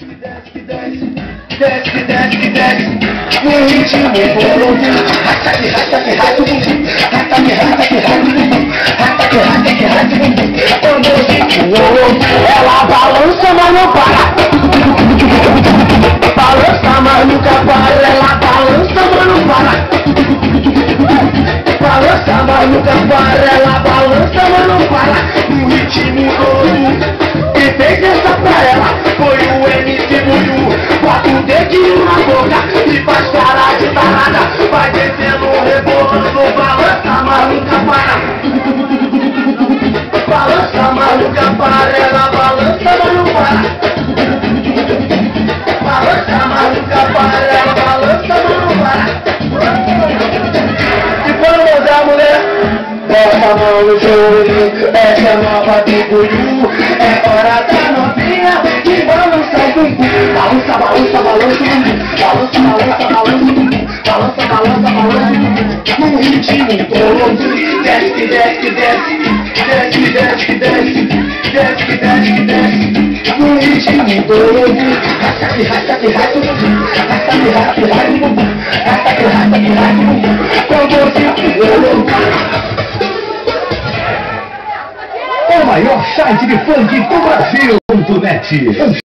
Desce, desce, desce, desce, desce, no ritmo bom. Rata que rata que rata, rata que rata que rata, rata que rata que rata. Quando eu fico ela balança, mas não para. Balança, mas nunca para. Ela balança, mas não para. Balança, mas nunca para. Ela balança, mas não para. No ritmo bom. Quem fez essa pra ela foi o MC Buiú. Bota o dedinho na boca e faz cara de tarada. Vai descendo, rebolando, balança, mas nunca para. Balança, mas nunca para. Ela balança, mas não para. Balança, mas nunca para. Ela balança, mas não para. E quando a mulher bota a mão no joelho, essa é nova de Buiú. É hora da novinha e balança o bumbum. Balança, balança, balança o bumbum. Balança, balança, balança o bumbum. Balança, balança, balança o bumbum. No ritmo todo. Desce, desce, desce. Desce, desce, desce. Desce, desce, desce. No ritmo todo. Rata que rata que rata o bumbum. Rata que rata que rata o bumbum. Rata que rata que rata o bumbum. Quando eu fico o maior site de funk do Brasil.net.